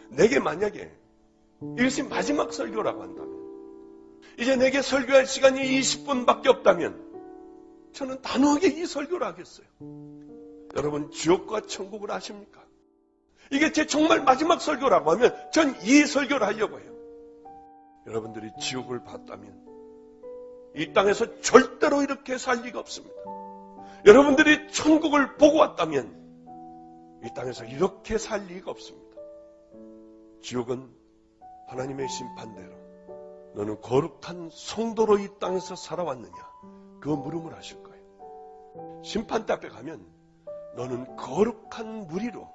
내게 만약에 이것이 마지막 설교라고 한다면, 이제 내게 설교할 시간이 20분밖에 없다면 저는 단호하게 이 설교를 하겠어요. 여러분, 지옥과 천국을 아십니까? 이게 제 정말 마지막 설교라고 하면 전 이 설교를 하려고 해요. 여러분들이 지옥을 봤다면 이 땅에서 절대로 이렇게 살 리가 없습니다. 여러분들이 천국을 보고 왔다면 이 땅에서 이렇게 살 리가 없습니다. 지옥은 하나님의 심판대로 너는 거룩한 성도로 이 땅에서 살아왔느냐, 그 물음을 하실 거예요. 심판대 앞에 가면 너는 거룩한 무리로,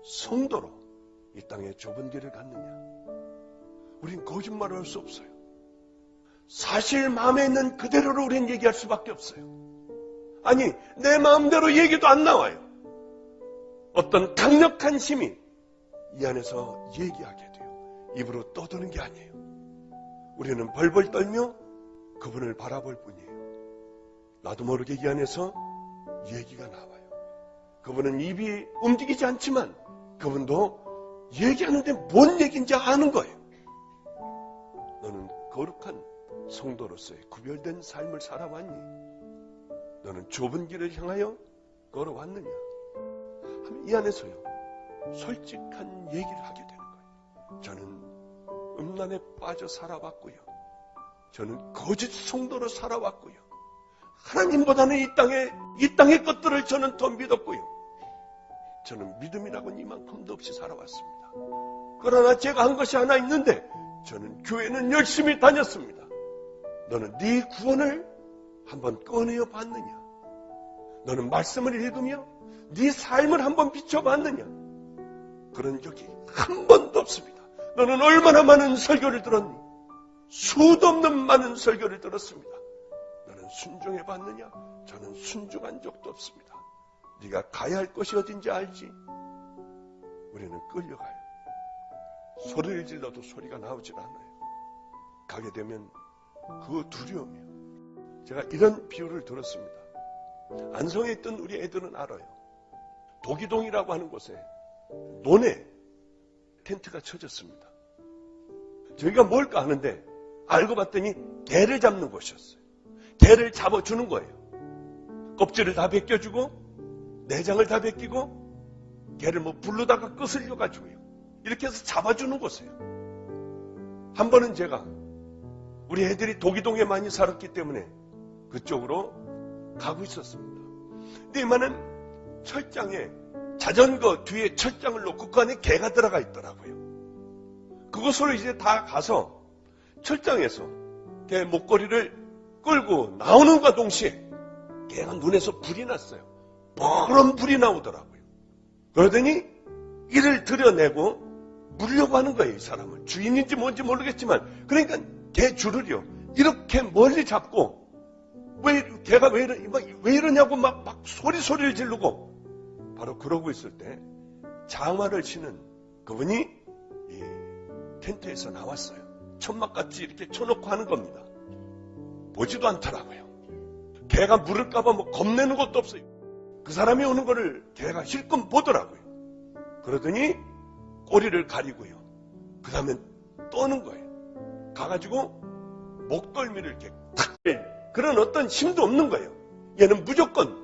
성도로 이 땅의 좁은 길을 갔느냐. 우린 거짓말을 할 수 없어요. 사실 마음에 있는 그대로를 우린 얘기할 수밖에 없어요. 아니, 내 마음대로 얘기도 안 나와요. 어떤 강력한 힘이 이 안에서 얘기하게 돼요. 입으로 떠드는 게 아니에요. 우리는 벌벌 떨며 그분을 바라볼 뿐이에요. 나도 모르게 이 안에서 얘기가 나와요. 그분은 입이 움직이지 않지만 그분도 얘기하는데 뭔 얘기인지 아는 거예요. 너는 거룩한 성도로서의 구별된 삶을 살아왔니? 너는 좁은 길을 향하여 걸어왔느냐? 이 안에서요, 솔직한 얘기를 하게 되는 거예요. 저는 음란에 빠져 살아왔고요. 저는 거짓 성도로 살아왔고요. 하나님보다는 이 땅의 것들을 저는 더 믿었고요. 저는 믿음이라고는 이만큼도 없이 살아왔습니다. 그러나 제가 한 것이 하나 있는데 저는 교회는 열심히 다녔습니다. 너는 네 구원을 한번 꺼내어 봤느냐? 너는 말씀을 읽으며 네 삶을 한번 비춰봤느냐? 그런 적이 한 번도 없습니다. 너는 얼마나 많은 설교를 들었니? 수도 없는 많은 설교를 들었습니다. 너는 순종해 봤느냐? 저는 순종한 적도 없습니다. 네가 가야 할 곳이 어딘지 알지? 우리는 끌려가요. 소리를 질러도 소리가 나오질 않아요. 가게 되면 그 두려움이요. 제가 이런 비유를 들었습니다. 안성에 있던 우리 애들은 알아요. 도기동이라고 하는 곳에 논에 텐트가 쳐졌습니다. 저희가 뭘까 하는데 알고 봤더니 개를 잡는 곳이었어요. 개를 잡아주는 거예요. 껍질을 다 벗겨주고 내장을 다 벗기고 개를 불로다가 끄슬려가지고요. 이렇게 해서 잡아주는 곳이에요. 한 번은 제가 우리 애들이 도기동에 많이 살았기 때문에 그쪽으로 가고 있었습니다. 근데 이만한 철장에 자전거 뒤에 철장을 놓고 그 안에 개가 들어가 있더라고요. 그곳으로 이제 다 가서 철장에서 개 목걸이를 끌고 나오는 것과 동시에 개가 눈에서 불이 났어요. 뻔한 불이 나오더라고요. 그러더니 이를 들여내고 물려고 하는 거예요. 이 사람을. 주인인지 뭔지 모르겠지만 그러니까 개 줄을요 이렇게 멀리 잡고 개가 왜 이러냐고 막 소리를 지르고 바로 그러고 있을 때 장화를 신은 그분이 이 텐트에서 나왔어요. 천막같이 이렇게 쳐놓고 하는 겁니다. 보지도 않더라고요. 개가 물을까봐 겁내는 것도 없어요. 그 사람이 오는 거를 개가 실컷 보더라고요. 그러더니 꼬리를 가리고요. 그 다음에 떠는 거예요. 가가지고 목덜미를 이렇게 탁 그런 어떤 힘도 없는 거예요. 얘는 무조건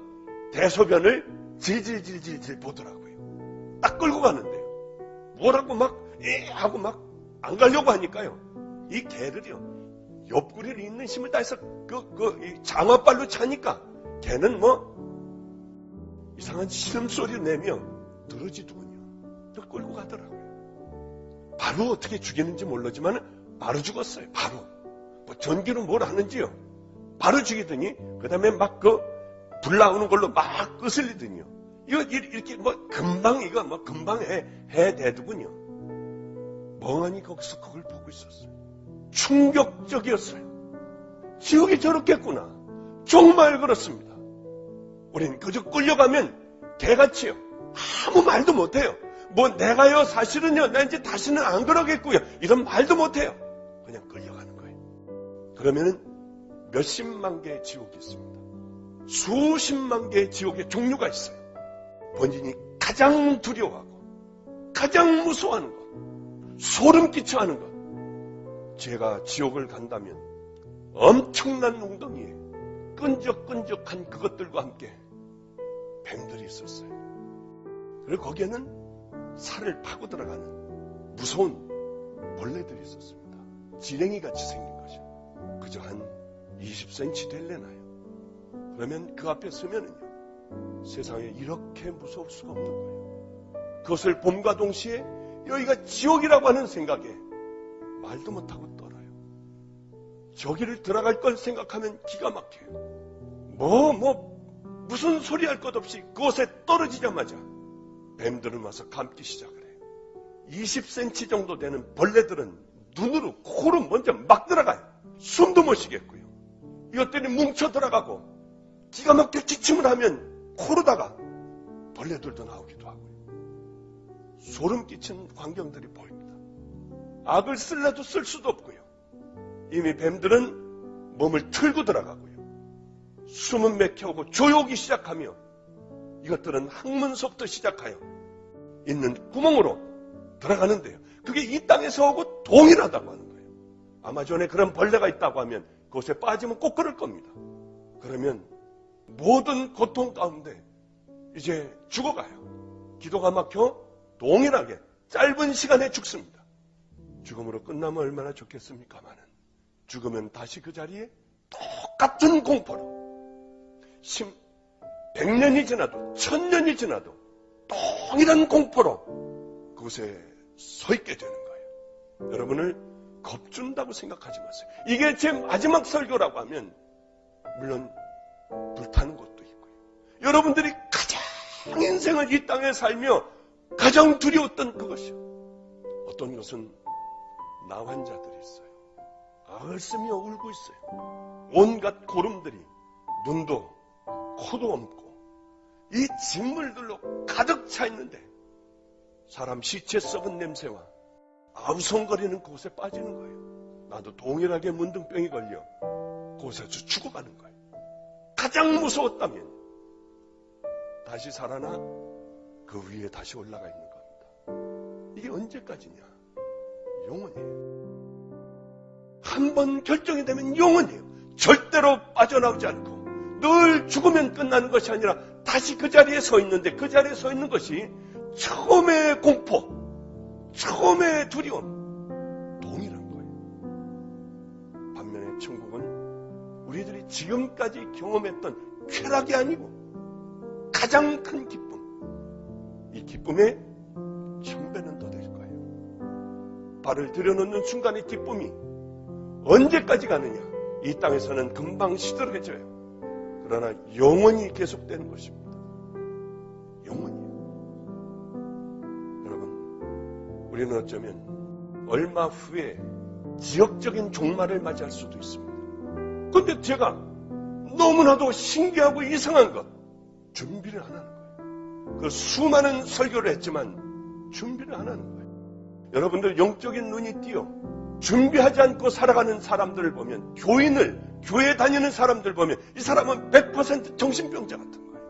대소변을 질질질질 보더라고요. 딱 끌고 가는데요. 뭐라고 하고 안 가려고 하니까요. 이 개를요. 옆구리를 있는 힘을 다해서 이 장화발로 차니까 개는 이상한 신음소리를 내며 늘어지더군요. 또 끌고 가더라고요. 바로 어떻게 죽이는지 모르지만 바로 죽었어요. 바로. 전기로 뭘 하는지요. 바로 죽이더니 그 다음에 불 나오는 걸로 막 끄슬리더니요. 이거 이렇게 금방 해대더군요. 멍하니 거기서 그걸 보고 있었어요. 충격적이었어요. 지옥이 저렇겠구나. 정말 그렇습니다. 우리는 그저 끌려가면 개같이요. 아무 말도 못해요. 내가요 사실은요 나 이제 다시는 안 그러겠고요. 이런 말도 못해요. 그냥 끌려가는 거예요. 그러면은 몇십만 개의 지옥이 있습니다. 수십만 개의 지옥의 종류가 있어요. 본인이 가장 두려워하고 가장 무서워하는 것, 소름 끼쳐 하는 것. 제가 지옥을 간다면 엄청난 웅덩이에 끈적끈적한 그것들과 함께 뱀들이 있었어요. 그리고 거기에는 살을 파고 들어가는 무서운 벌레들이 있었습니다. 지렁이 같이 생긴 것이요. 그저 한 20cm 될래나요? 그러면 그 앞에 서면은요, 세상에 이렇게 무서울 수가 없는 거예요. 그것을 봄과 동시에 여기가 지옥이라고 하는 생각에 말도 못하고 떨어요. 저기를 들어갈 걸 생각하면 기가 막혀요. 무슨 소리 할 것 없이 그곳에 떨어지자마자 뱀들은 와서 감기 시작을 해요. 20cm 정도 되는 벌레들은 눈으로, 코로 먼저 막 들어가요. 숨도 못 쉬겠고요. 이것들이 뭉쳐 들어가고 기가 막혀 기침을 하면 코로다가 벌레들도 나오기도 하고요. 소름 끼치는 광경들이 보입니다. 악을 쓸래도 쓸 수도 없고요. 이미 뱀들은 몸을 틀고 들어가고요. 숨은 맥혀오고 조여오기 시작하며 이것들은 항문속부터 시작하여 있는 구멍으로 들어가는데요. 그게 이 땅에서 오고 동일하다고 하는 거예요. 아마존에 그런 벌레가 있다고 하면 그곳에 빠지면 꼭 그럴 겁니다. 그러면 모든 고통 가운데 이제 죽어가요. 기도가 막혀 동일하게 짧은 시간에 죽습니다. 죽음으로 끝나면 얼마나 좋겠습니까마는 죽으면 다시 그 자리에 똑같은 공포로 100년이 지나도 1000년이 지나도 동일한 공포로 그곳에 서 있게 되는 거예요. 여러분을 겁준다고 생각하지 마세요. 이게 제 마지막 설교라고 하면 물론 불타는 것도 있고요. 여러분들이 가장 인생을 이 땅에 살며 가장 두려웠던 그것이요. 어떤 것은 나 환자들이 있어요. 앓으며 울고 있어요. 온갖 고름들이 눈도 코도 없고 이 진물들로 가득 차 있는데 사람 시체 썩은 냄새와 아우성거리는 그곳에 빠지는 거예요. 나도 동일하게 문둥병이 걸려 그곳에서 죽어가는 거예요. 가장 무서웠다면 다시 살아나 그 위에 다시 올라가 있는 겁니다. 이게 언제까지냐? 영원이에요. 한 번 결정이 되면 영원이에요. 절대로 빠져나오지 않고 늘 죽으면 끝나는 것이 아니라 다시 그 자리에 서 있는데 그 자리에 서 있는 것이 처음의 공포, 처음의 두려움, 동일한 거예요. 반면에 천국은 우리들이 지금까지 경험했던 쾌락이 아니고 가장 큰 기쁨, 이 기쁨의 1000배는 더 될 거예요. 발을 들여놓는 순간의 기쁨이 언제까지 가느냐? 이 땅에서는 금방 시들해져요. 그러나 영원히 계속되는 것입니다. 영원히요. 여러분, 우리는 어쩌면 얼마 후에 지역적인 종말을 맞이할 수도 있습니다. 그런데 제가 너무나도 신기하고 이상한 것, 준비를 안 하는 거예요. 그 수많은 설교를 했지만 준비를 안 하는 거예요. 여러분들 영적인 눈이 띄어 준비하지 않고 살아가는 사람들을 보면, 교회 다니는 사람들 보면 이 사람은 100% 정신병자 같은 거예요.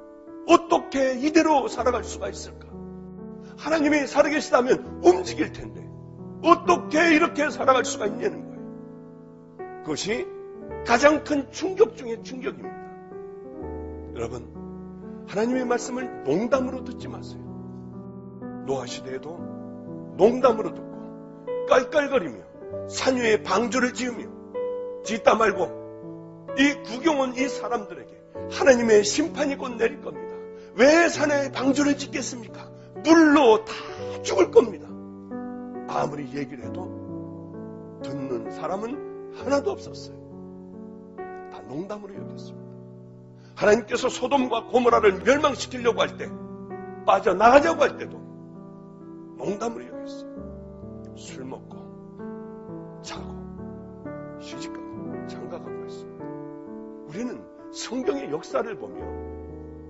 어떻게 이대로 살아갈 수가 있을까? 하나님이 살아계시다면 움직일 텐데 어떻게 이렇게 살아갈 수가 있냐는 거예요. 그것이 가장 큰 충격 중의 충격입니다. 여러분, 하나님의 말씀을 농담으로 듣지 마세요. 노아 시대에도 농담으로 듣고 깔깔거리며 산 위에 방주를 지으며 짓다 말고 이 구경 온 이 사람들에게 하나님의 심판이 곧 내릴 겁니다. 왜 산에 방주를 짓겠습니까? 물로 다 죽을 겁니다. 아무리 얘기를 해도 듣는 사람은 하나도 없었어요. 다 농담으로 여겼습니다. 하나님께서 소돔과 고모라를 멸망시키려고 할 때, 빠져나가자고 할 때도 농담으로 여겼어요. 술 먹고 자고 시집가고 장가가고 했습니다. 우리는 성경의 역사를 보며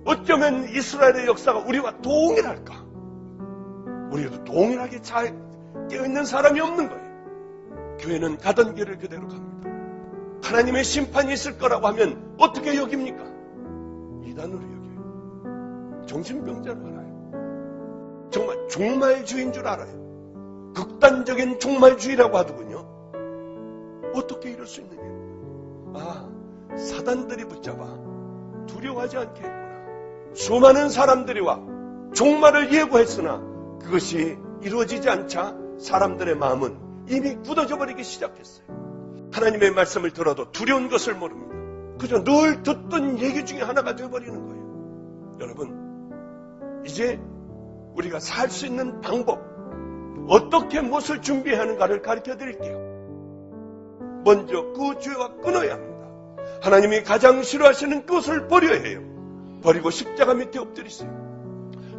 어쩌면 이스라엘의 역사가 우리와 동일할까? 우리도 동일하게 잘 깨어있는 사람이 없는 거예요. 교회는 가던 길을 그대로 갑니다. 하나님의 심판이 있을 거라고 하면 어떻게 여깁니까? 이단으로 여겨요. 정신병자로 알아요. 정말 종말주의인 줄 알아요. 극단적인 종말주의라고 하더군요. 어떻게 이럴 수 있는 일인가? 사단들이 붙잡아 두려워하지 않게 했구나. 수많은 사람들이 와 종말을 예고했으나 그것이 이루어지지 않자 사람들의 마음은 이미 굳어져 버리기 시작했어요. 하나님의 말씀을 들어도 두려운 것을 모릅니다. 그저 늘 듣던 얘기 중에 하나가 되어버리는 거예요. 여러분, 이제 우리가 살 수 있는 방법, 어떻게 무엇을 준비해야 하는가를 가르쳐 드릴게요. 먼저 그 죄와 끊어야 합니다. 하나님이 가장 싫어하시는 그것을 버려야 해요. 버리고 십자가 밑에 엎드리세요.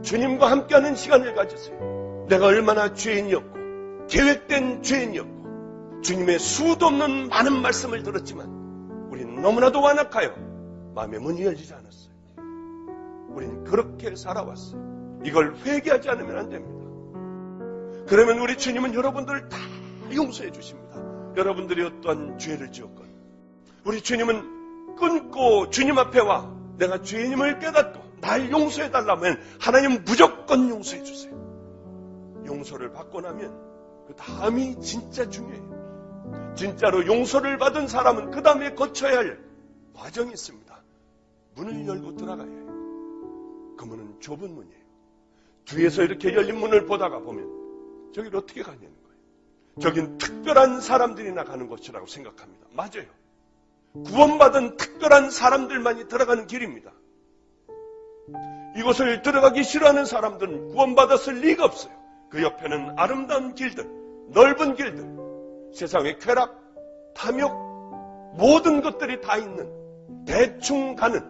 주님과 함께하는 시간을 가지세요. 내가 얼마나 죄인이었고 계획된 죄인이었고 주님의 수도 없는 많은 말씀을 들었지만 우리는 너무나도 완악하여 마음의 문이 열리지 않았어요. 우리는 그렇게 살아왔어요. 이걸 회개하지 않으면 안 됩니다. 그러면 우리 주님은 여러분들을 다 용서해 주십니다. 여러분들이 어떠한 죄를 지었건 우리 주님은 끊고 주님 앞에 와 내가 죄인임을 깨닫고 날 용서해 달라면 하나님은 무조건 용서해 주세요. 용서를 받고 나면 그 다음이 진짜 중요해요. 진짜로 용서를 받은 사람은 그 다음에 거쳐야 할 과정이 있습니다. 문을 열고 들어가야 해요. 그 문은 좁은 문이에요. 뒤에서 이렇게 열린 문을 보다가 보면 저길 어떻게 가냐는 거예요. 저긴 특별한 사람들이나 가는 곳이라고 생각합니다. 맞아요. 구원받은 특별한 사람들만이 들어가는 길입니다. 이곳을 들어가기 싫어하는 사람들은 구원받았을 리가 없어요. 그 옆에는 아름다운 길들, 넓은 길들, 세상의 쾌락, 탐욕, 모든 것들이 다 있는 대충 가는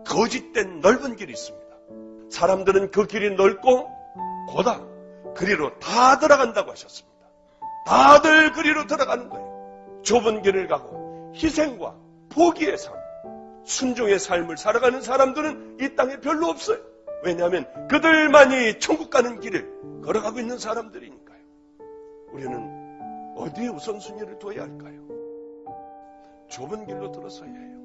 거짓된 넓은 길이 있습니다. 사람들은 그 길이 넓고 고다 그리로 다 들어간다고 하셨습니다. 다들 그리로 들어가는 거예요. 좁은 길을 가고 희생과 포기의 삶, 순종의 삶을 살아가는 사람들은 이 땅에 별로 없어요. 왜냐하면 그들만이 천국 가는 길을 걸어가고 있는 사람들이니까요. 우리는 어디에 우선순위를 둬야 할까요? 좁은 길로 들어서야 해요.